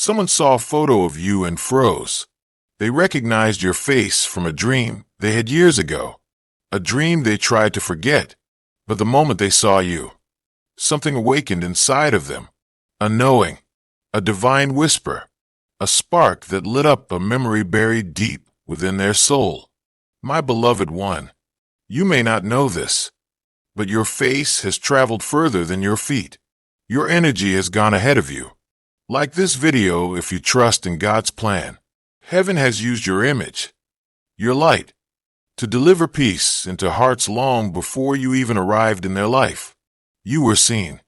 Someone saw a photo of you and froze. They recognized your face from a dream they had years ago, a dream they tried to forget, but the moment they saw you, something awakened inside of them, a knowing, a divine whisper, a spark that lit up a memory buried deep within their soul. My beloved one, you may not know this, but your face has traveled further than your feet. Your energy has gone ahead of you. Like this video, if you trust in God's plan, heaven has used your image, your light, to deliver peace into hearts long before you even arrived in their life. You were seen.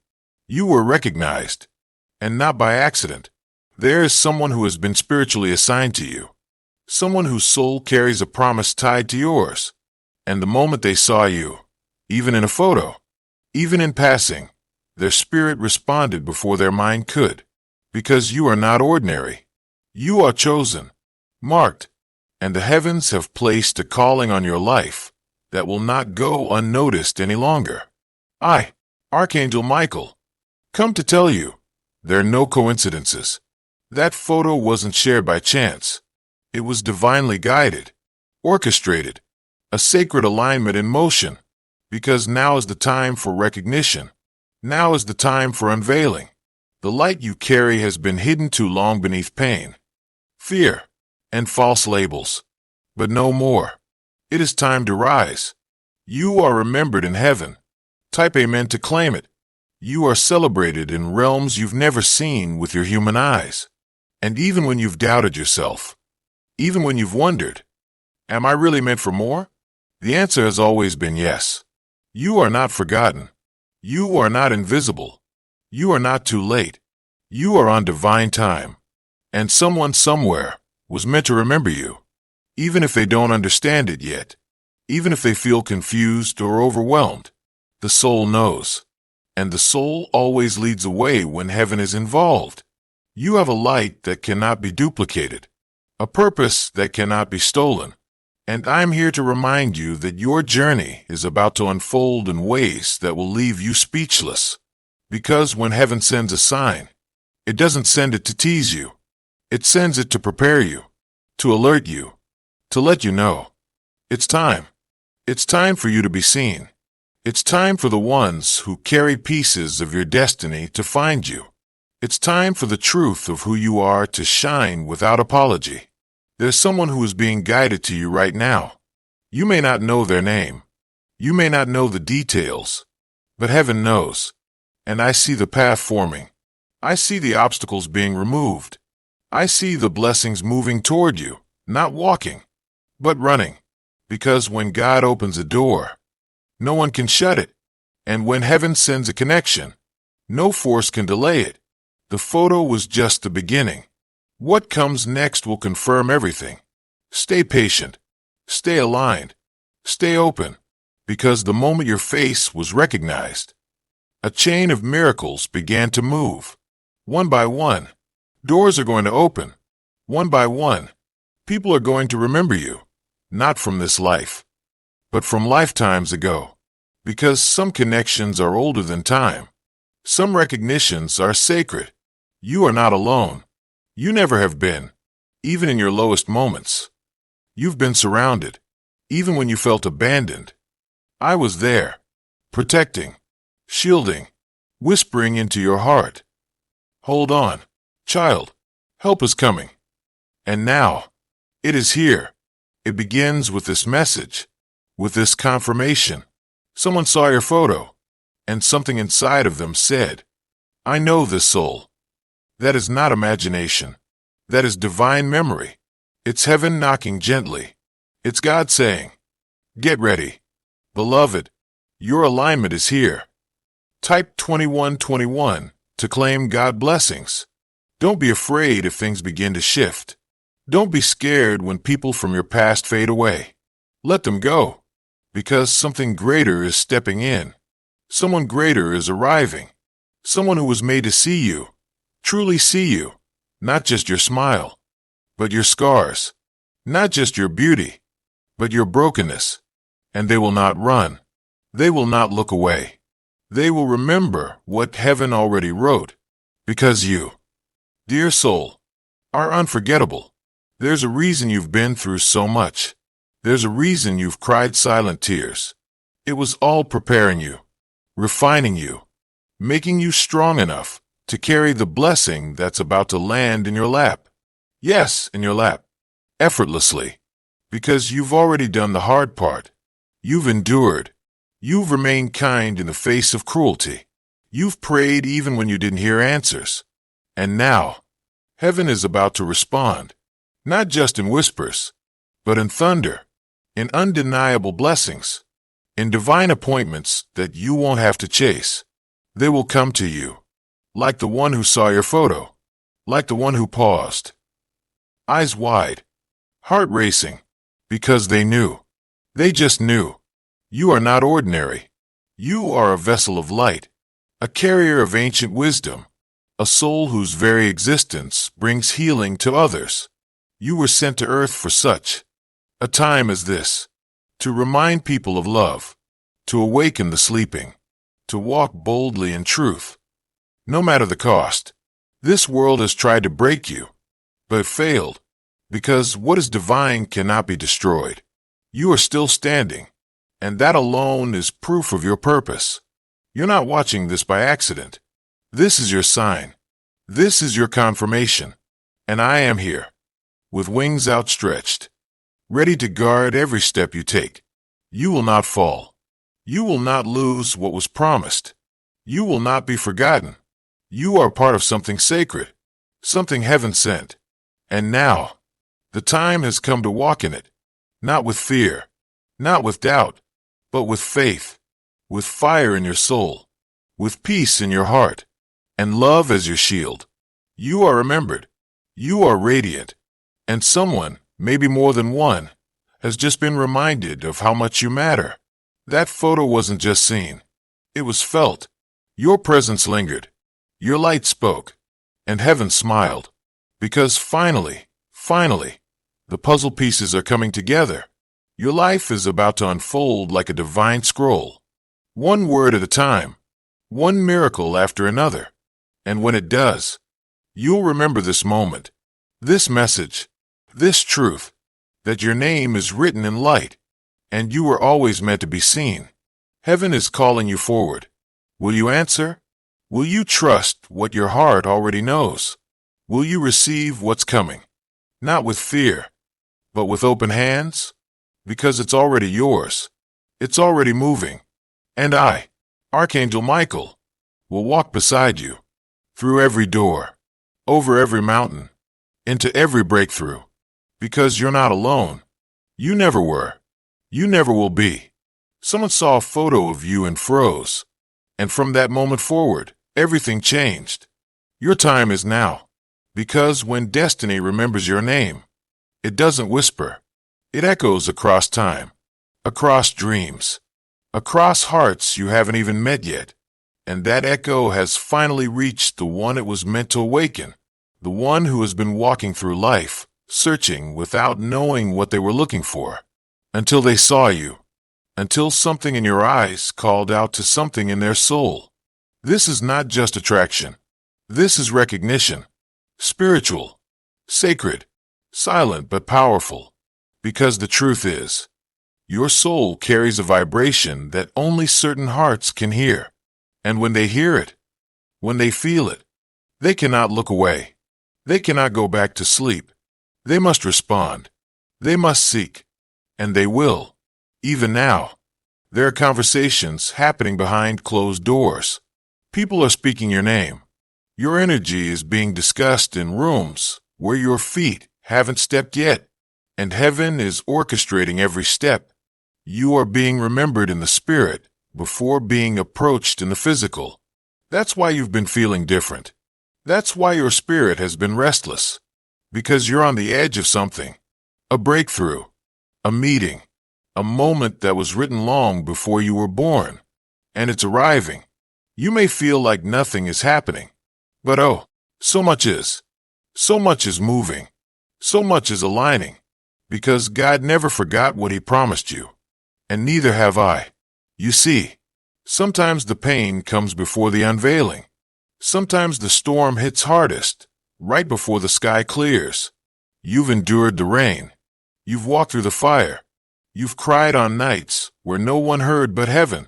You were recognized. And not by accident. There is someone who has been spiritually assigned to you. Someone whose soul carries a promise tied to yours. And the moment they saw you, even in a photo, even in passing, their spirit responded before their mind could. Because you are not ordinary. You are chosen, marked, and the heavens have placed a calling on your life that will not go unnoticed any longer. I, Archangel Michael, come to tell you, there are no coincidences. That photo wasn't shared by chance. It was divinely guided, orchestrated, a sacred alignment in motion, because now is the time for recognition. Now is the time for unveiling. The light you carry has been hidden too long beneath pain, fear, and false labels. But no more. It is time to rise. You are remembered in heaven. Type amen to claim it. You are celebrated in realms you've never seen with your human eyes. And even when you've doubted yourself, even when you've wondered, am I really meant for more? The answer has always been yes. You are not forgotten. You are not invisible. You are not too late. You are on divine time. And someone somewhere was meant to remember you, even if they don't understand it yet, even if they feel confused or overwhelmed. The soul knows, and the soul always leads the way when heaven is involved. You have a light that cannot be duplicated, a purpose that cannot be stolen, and I'm here to remind you that your journey is about to unfold in ways that will leave you speechless. Because when heaven sends a sign, it doesn't send it to tease you. It sends it to prepare you, to alert you, to let you know. It's time. It's time for you to be seen. It's time for the ones who carry pieces of your destiny to find you. It's time for the truth of who you are to shine without apology. There's someone who is being guided to you right now. You may not know their name. You may not know the details, but heaven knows. And I see the path forming. I see the obstacles being removed. I see the blessings moving toward you, not walking, but running. Because when God opens a door, no one can shut it. And when heaven sends a connection, no force can delay it. The photo was just the beginning. What comes next will confirm everything. Stay patient. Stay aligned. Stay open. Because the moment your face was recognized, a chain of miracles began to move. One by one, doors are going to open. One by one, people are going to remember you, not from this life, but from lifetimes ago. Because some connections are older than time. Some recognitions are sacred. You are not alone. You never have been, even in your lowest moments. You've been surrounded, even when you felt abandoned. I was there, protecting, shielding, whispering into your heart. Hold on, child. Help is coming. And now, it is here. It begins with this message, with this confirmation. Someone saw your photo, and something inside of them said, I know this soul. That is not imagination. That is divine memory. It's heaven knocking gently. It's God saying, get ready. Beloved, your alignment is here. Type 2121 to claim God blessings. Don't be afraid if things begin to shift. Don't be scared when people from your past fade away. Let them go, because something greater is stepping in. Someone greater is arriving. Someone who was made to see you, truly see you, not just your smile, but your scars, not just your beauty, but your brokenness. And they will not run. They will not look away. They will remember what heaven already wrote. Because you, dear soul, are unforgettable. There's a reason you've been through so much. There's a reason you've cried silent tears. It was all preparing you, refining you, making you strong enough to carry the blessing that's about to land in your lap. Yes, in your lap. Effortlessly. Because you've already done the hard part. You've endured. You've remained kind in the face of cruelty. You've prayed even when you didn't hear answers. And now, heaven is about to respond. Not just in whispers, but in thunder, in undeniable blessings, in divine appointments that you won't have to chase. They will come to you, like the one who saw your photo, like the one who paused, eyes wide, heart racing, because they knew. They just knew. You are not ordinary. You are a vessel of light, a carrier of ancient wisdom, a soul whose very existence brings healing to others. You were sent to earth for such a time as this, to remind people of love, to awaken the sleeping, to walk boldly in truth. No matter the cost, this world has tried to break you, but failed, because what is divine cannot be destroyed. You are still standing, and that alone is proof of your purpose. You're not watching this by accident. This is your sign. This is your confirmation. And I am here, with wings outstretched, ready to guard every step you take. You will not fall. You will not lose what was promised. You will not be forgotten. You are part of something sacred, something heaven sent. And now, the time has come to walk in it, not with fear, not with doubt, but with faith, with fire in your soul, with peace in your heart, and love as your shield. You are remembered. You are radiant. And someone, maybe more than one, has just been reminded of how much you matter. That photo wasn't just seen. It was felt. Your presence lingered. Your light spoke. And heaven smiled. Because finally, the puzzle pieces are coming together. Your life is about to unfold like a divine scroll. One word at a time. One miracle after another. And when it does, you'll remember this moment, this message, this truth, that your name is written in light, and you were always meant to be seen. Heaven is calling you forward. Will you answer? Will you trust what your heart already knows? Will you receive what's coming? Not with fear, but with open hands? Because it's already yours. It's already moving. And I, Archangel Michael, will walk beside you, through every door, over every mountain, into every breakthrough. Because you're not alone. You never were. You never will be. Someone saw a photo of you and froze. And from that moment forward, everything changed. Your time is now. Because when destiny remembers your name, it doesn't whisper. It echoes across time, across dreams, across hearts you haven't even met yet. And that echo has finally reached the one it was meant to awaken, the one who has been walking through life, searching without knowing what they were looking for, until they saw you, until something in your eyes called out to something in their soul. This is not just attraction. This is recognition, spiritual, sacred, silent but powerful, because the truth is, your soul carries a vibration that only certain hearts can hear. And when they hear it, when they feel it, they cannot look away. They cannot go back to sleep. They must respond. They must seek. And they will. Even now, there are conversations happening behind closed doors. People are speaking your name. Your energy is being discussed in rooms where your feet haven't stepped yet. And heaven is orchestrating every step. You are being remembered in the spirit before being approached in the physical. That's why you've been feeling different. That's why your spirit has been restless. Because you're on the edge of something. A breakthrough. A meeting. A moment that was written long before you were born. And it's arriving. You may feel like nothing is happening. But oh, so much is. So much is moving. So much is aligning. Because God never forgot what He promised you. And neither have I. You see, sometimes the pain comes before the unveiling. Sometimes the storm hits hardest right before the sky clears. You've endured the rain. You've walked through the fire. You've cried on nights where no one heard but heaven.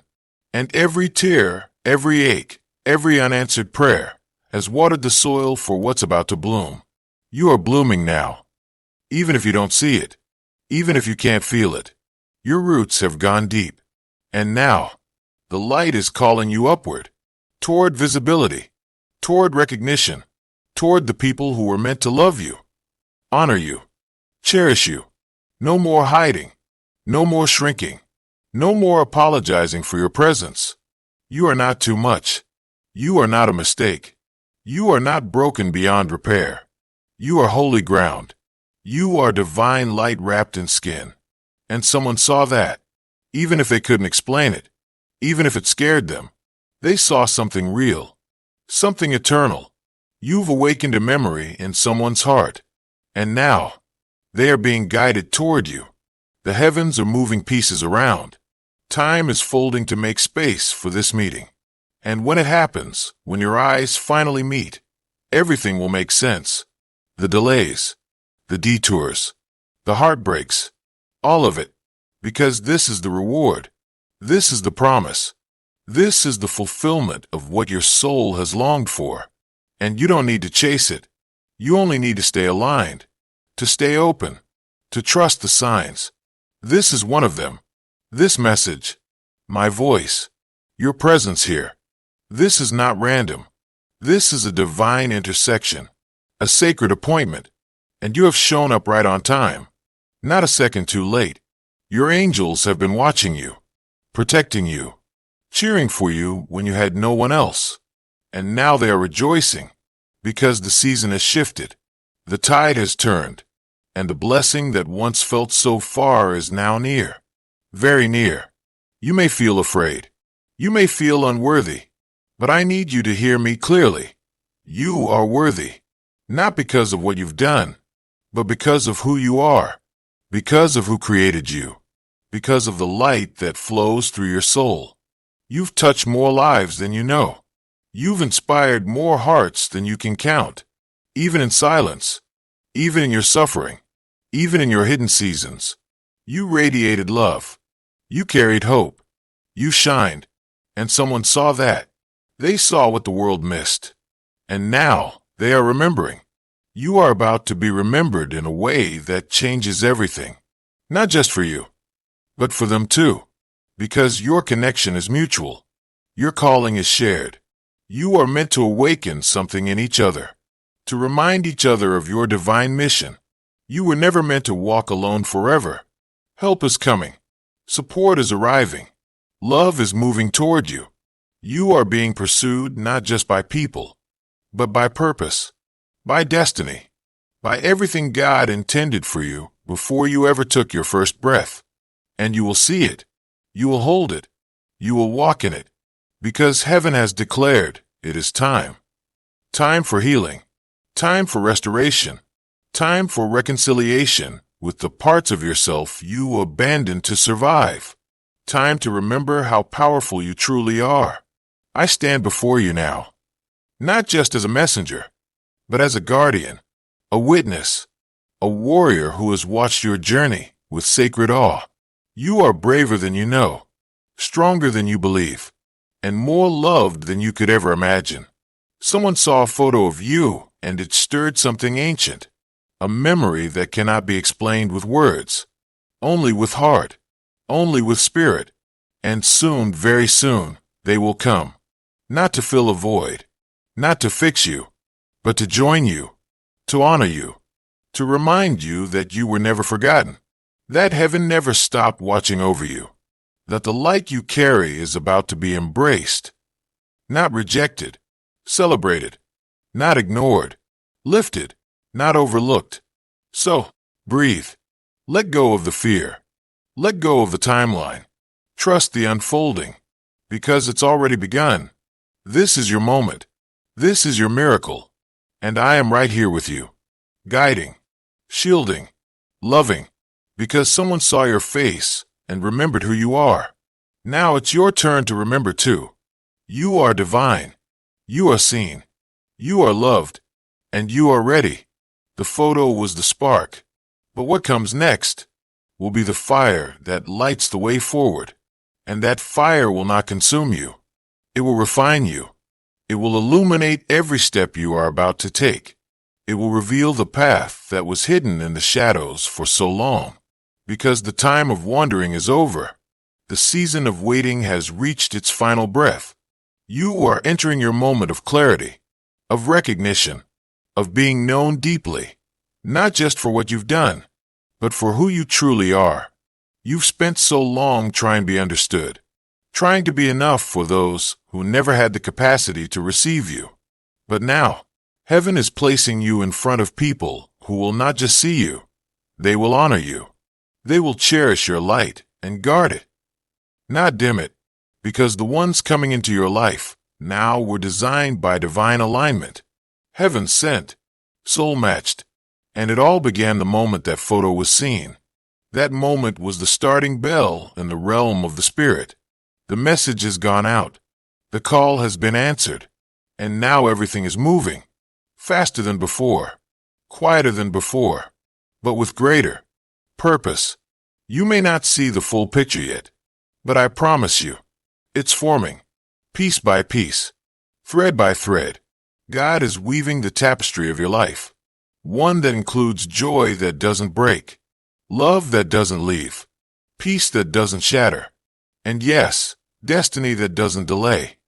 And every tear, every ache, every unanswered prayer has watered the soil for what's about to bloom. You are blooming now. Even if you don't see it, even if you can't feel it, your roots have gone deep. And now, the light is calling you upward, toward visibility, toward recognition, toward the people who were meant to love you, honor you, cherish you. No more hiding, no more shrinking, no more apologizing for your presence. You are not too much. You are not a mistake. You are not broken beyond repair. You are holy ground. You are divine light wrapped in skin. And someone saw that, even if they couldn't explain it, even if it scared them. They saw something real, something eternal. You've awakened a memory in someone's heart. And now, they are being guided toward you. The heavens are moving pieces around. Time is folding to make space for this meeting. And when it happens, when your eyes finally meet, everything will make sense. The delays, the detours, the heartbreaks, all of it. Because this is the reward. This is the promise. This is the fulfillment of what your soul has longed for. And you don't need to chase it. You only need to stay aligned, to stay open, to trust the signs. This is one of them. This message, my voice, your presence here. This is not random. This is a divine intersection, a sacred appointment. And you have shown up right on time, not a second too late. Your angels have been watching you, protecting you, cheering for you when you had no one else. And now they are rejoicing because the season has shifted. The tide has turned, and the blessing that once felt so far is now near, very near. You may feel afraid. You may feel unworthy, but I need you to hear me clearly. You are worthy, not because of what you've done, but because of who you are, because of who created you, because of the light that flows through your soul. You've touched more lives than you know. You've inspired more hearts than you can count, even in silence, even in your suffering, even in your hidden seasons. You radiated love. You carried hope. You shined. And someone saw that. They saw what the world missed. And now they are remembering. You are about to be remembered in a way that changes everything. Not just for you, but for them too. Because your connection is mutual. Your calling is shared. You are meant to awaken something in each other, to remind each other of your divine mission. You were never meant to walk alone forever. Help is coming. Support is arriving. Love is moving toward you. You are being pursued not just by people, but by purpose, by destiny, by everything God intended for you before you ever took your first breath. And you will see it. You will hold it. You will walk in it. Because heaven has declared it is time. Time for healing. Time for restoration. Time for reconciliation with the parts of yourself you abandoned to survive. Time to remember how powerful you truly are. I stand before you now, not just as a messenger, but as a guardian, a witness, a warrior who has watched your journey with sacred awe. You are braver than you know, stronger than you believe, and more loved than you could ever imagine. Someone saw a photo of you, and it stirred something ancient, a memory that cannot be explained with words, only with heart, only with spirit. And soon, very soon, they will come, not to fill a void, not to fix you, but to join you, to honor you, to remind you that you were never forgotten, that heaven never stopped watching over you, that the light you carry is about to be embraced, not rejected, celebrated, not ignored, lifted, not overlooked. So, breathe. Let go of the fear. Let go of the timeline. Trust the unfolding, because it's already begun. This is your moment. This is your miracle. And I am right here with you, guiding, shielding, loving, because someone saw your face and remembered who you are. Now it's your turn to remember too. You are divine. You are seen. You are loved. And you are ready. The photo was the spark. But what comes next will be the fire that lights the way forward. And that fire will not consume you. It will refine you. It will illuminate every step you are about to take. It will reveal the path that was hidden in the shadows for so long. Because the time of wandering is over. The season of waiting has reached its final breath. You are entering your moment of clarity, of recognition, of being known deeply, not just for what you've done, but for who you truly are. You've spent so long trying to be understood, trying to be enough for those who never had the capacity to receive you. But now, heaven is placing you in front of people who will not just see you, they will honor you. They will cherish your light and guard it, not dim it, because the ones coming into your life now were designed by divine alignment, heaven sent, soul matched, and it all began the moment that photo was seen. That moment was the starting bell in the realm of the spirit. The message has gone out. The call has been answered. And now everything is moving. Faster than before. Quieter than before. But with greater purpose. You may not see the full picture yet. But I promise you, it's forming. Piece by piece. Thread by thread. God is weaving the tapestry of your life. One that includes joy that doesn't break. Love that doesn't leave. Peace that doesn't shatter. And yes, destiny that doesn't delay.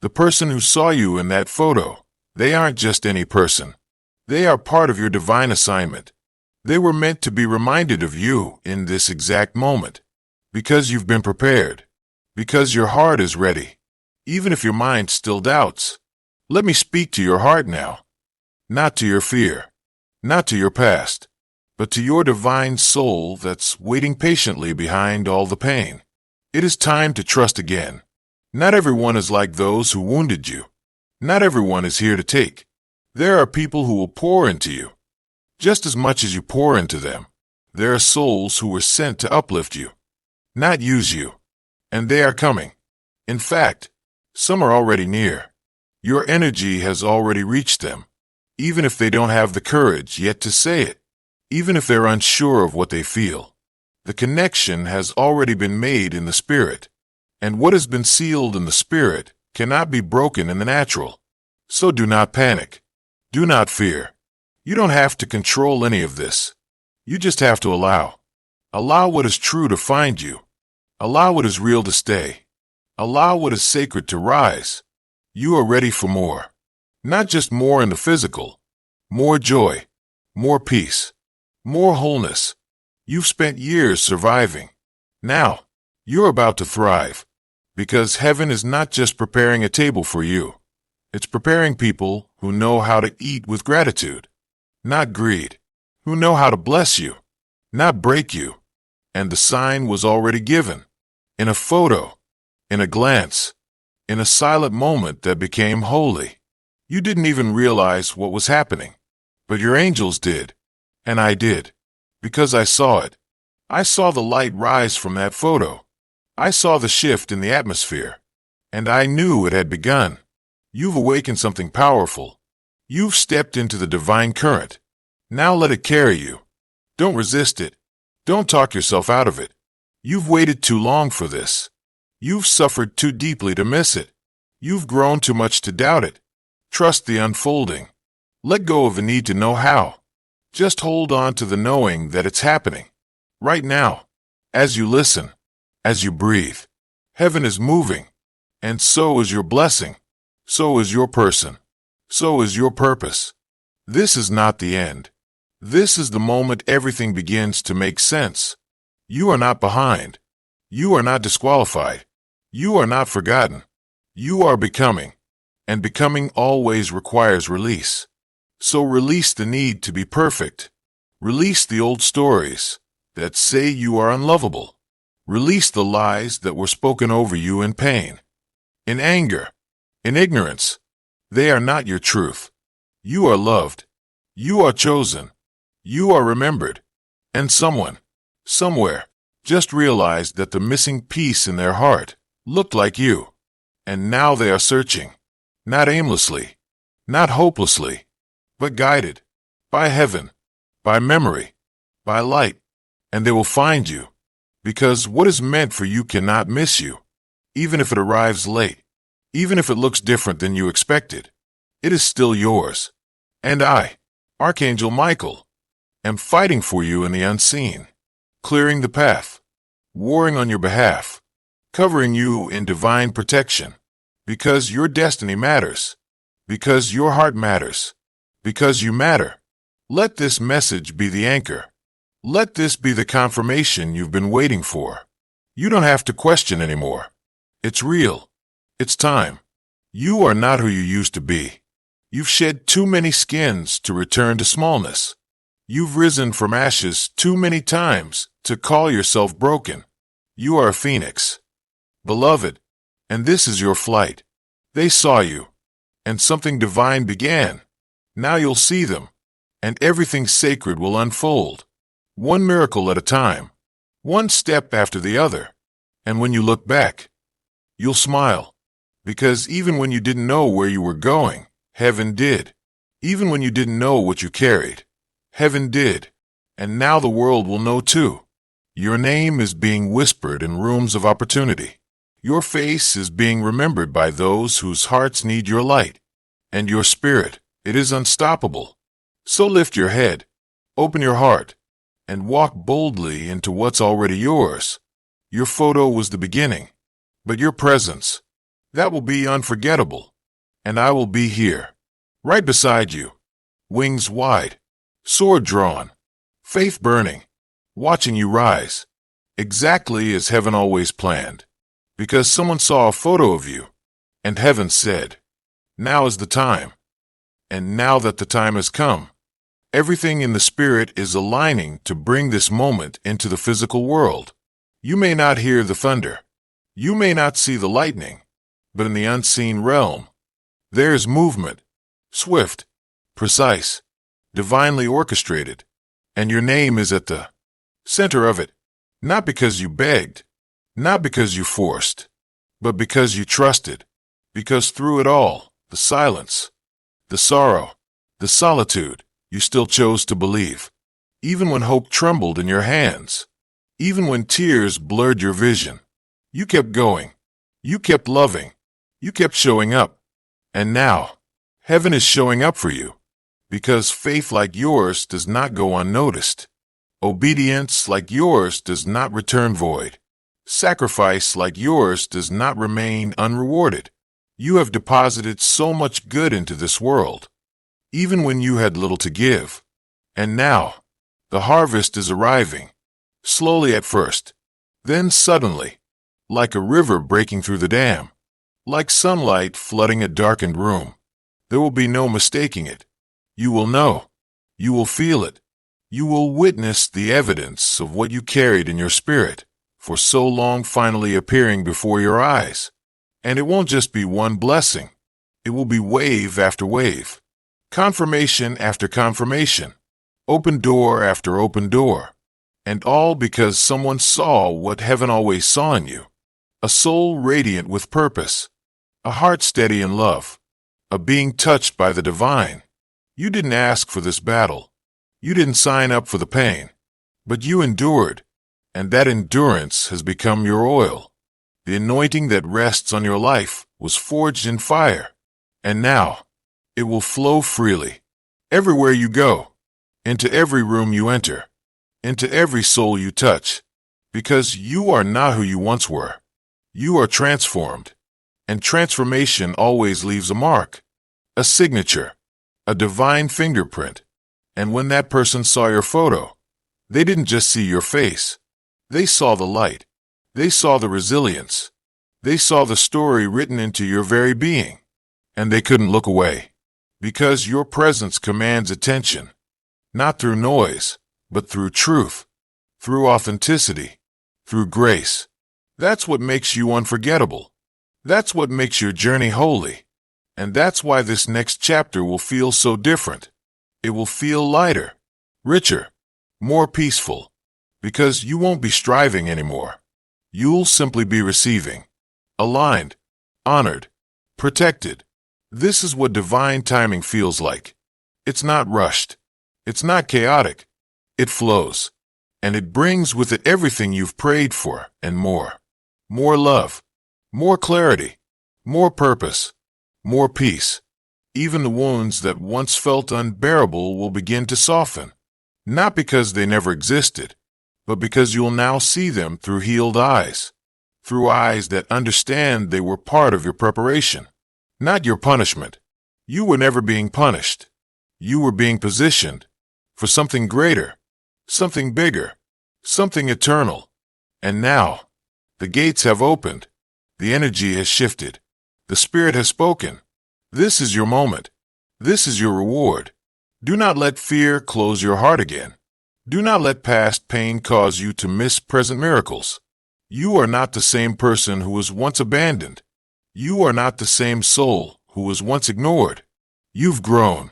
The person who saw you in that photo, they aren't just any person. They are part of your divine assignment. They were meant to be reminded of you in this exact moment. Because you've been prepared. Because your heart is ready. Even if your mind still doubts. Let me speak to your heart now. Not to your fear. Not to your past. But to your divine soul that's waiting patiently behind all the pain. It is time to trust again. Not everyone is like those who wounded you. Not everyone is here to take. There are people who will pour into you. Just as much as you pour into them. There are souls who were sent to uplift you. Not use you. And they are coming. In fact, some are already near. Your energy has already reached them. Even if they don't have the courage yet to say it. Even if they're unsure of what they feel. The connection has already been made in the spirit. And what has been sealed in the spirit cannot be broken in the natural. So do not panic. Do not fear. You don't have to control any of this. You just have to allow. Allow what is true to find you. Allow what is real to stay. Allow what is sacred to rise. You are ready for more. Not just more in the physical. More joy. More peace. More wholeness. You've spent years surviving. Now, you're about to thrive. Because heaven is not just preparing a table for you. It's preparing people who know how to eat with gratitude. Not greed. Who know how to bless you. Not break you. And the sign was already given. In a photo. In a glance. In a silent moment that became holy. You didn't even realize what was happening. But your angels did. And I did. Because I saw it. I saw the light rise from that photo. I saw the shift in the atmosphere. And I knew it had begun. You've awakened something powerful. You've stepped into the divine current. Now let it carry you. Don't resist it. Don't talk yourself out of it. You've waited too long for this. You've suffered too deeply to miss it. You've grown too much to doubt it. Trust the unfolding. Let go of the need to know how. Just hold on to the knowing that it's happening. Right now. As you listen. As you breathe. Heaven is moving. And so is your blessing. So is your person. So is your purpose. This is not the end. This is the moment everything begins to make sense. You are not behind. You are not disqualified. You are not forgotten. You are becoming. And becoming always requires release. So release the need to be perfect. Release the old stories that say you are unlovable. Release the lies that were spoken over you in pain, in anger, in ignorance. They are not your truth. You are loved. You are chosen. You are remembered. And someone, somewhere, just realized that the missing piece in their heart looked like you. And now they are searching. Not aimlessly. Not hopelessly. but guided by heaven, by memory, by light, and they will find you, because what is meant for you cannot miss you, even if it arrives late, even if it looks different than you expected. It is still yours. And I, Archangel Michael, am fighting for you in the unseen, clearing the path, warring on your behalf, covering you in divine protection, because your destiny matters, because your heart matters, because you matter. Let this message be the anchor. Let this be the confirmation you've been waiting for. You don't have to question anymore. It's real. It's time. You are not who you used to be. You've shed too many skins to return to smallness. You've risen from ashes too many times to call yourself broken. You are a phoenix, beloved, and this is your flight. They saw you, and something divine began. Now you'll see them, and everything sacred will unfold, one miracle at a time, one step after the other. And when you look back, you'll smile, because even when you didn't know where you were going, heaven did. Even when you didn't know what you carried, heaven did. And now the world will know too. Your name is being whispered in rooms of opportunity. Your face is being remembered by those whose hearts need your light. And your spirit, it is unstoppable. So lift your head, open your heart, and walk boldly into what's already yours. Your photo was the beginning, but your presence, that will be unforgettable. And I will be here, right beside you, wings wide, sword drawn, faith burning, watching you rise, exactly as heaven always planned, because someone saw a photo of you, and heaven said, now is the time. And now that the time has come, everything in the spirit is aligning to bring this moment into the physical world. You may not hear the thunder, you may not see the lightning, but in the unseen realm, there is movement, swift, precise, divinely orchestrated, and your name is at the center of it, not because you begged, not because you forced, but because you trusted, because through it all, the silence, the sorrow, the solitude, you still chose to believe, even when hope trembled in your hands, even when tears blurred your vision. You kept going, you kept loving, you kept showing up. And now, heaven is showing up for you, because faith like yours does not go unnoticed. Obedience like yours does not return void. Sacrifice like yours does not remain unrewarded. You have deposited so much good into this world, even when you had little to give. And now, the harvest is arriving, slowly at first, then suddenly, like a river breaking through the dam. Like sunlight flooding a darkened room. There will be no mistaking it. You will know. You will feel it. You will witness the evidence of what you carried in your spirit for so long finally appearing before your eyes. And it won't just be one blessing. It will be wave after wave. Confirmation after confirmation. Open door after open door. And all because someone saw what heaven always saw in you. A soul radiant with purpose. A heart steady in love, a being touched by the divine. You didn't ask for this battle. You didn't sign up for the pain, but you endured, and that endurance has become your oil. The anointing that rests on your life was forged in fire, and now it will flow freely, everywhere you go, into every room you enter, into every soul you touch, because you are not who you once were. You are transformed. And transformation always leaves a mark, a signature, a divine fingerprint. And when that person saw your photo, they didn't just see your face. They saw the light. They saw the resilience. They saw the story written into your very being. And they couldn't look away, because your presence commands attention, not through noise, but through truth, through authenticity, through grace. That's what makes you unforgettable. That's what makes your journey holy. And that's why this next chapter will feel so different. It will feel lighter, richer, more peaceful, because you won't be striving anymore. You'll simply be receiving, aligned, honored, protected. This is what divine timing feels like. It's not rushed. It's not chaotic. It flows. And it brings with it everything you've prayed for and more. More love. More clarity. More purpose. More peace. Even the wounds that once felt unbearable will begin to soften. Not because they never existed, but because you'll now see them through healed eyes. Through eyes that understand they were part of your preparation. Not your punishment. You were never being punished. You were being positioned for something greater, something bigger, something eternal. And now, the gates have opened. The energy has shifted. The Spirit has spoken. This is your moment. This is your reward. Do not let fear close your heart again. Do not let past pain cause you to miss present miracles. You are not the same person who was once abandoned. You are not the same soul who was once ignored. You've grown.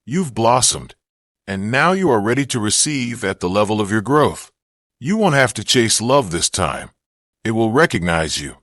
You've blossomed. And now you are ready to receive at the level of your growth. You won't have to chase love this time. It will recognize you.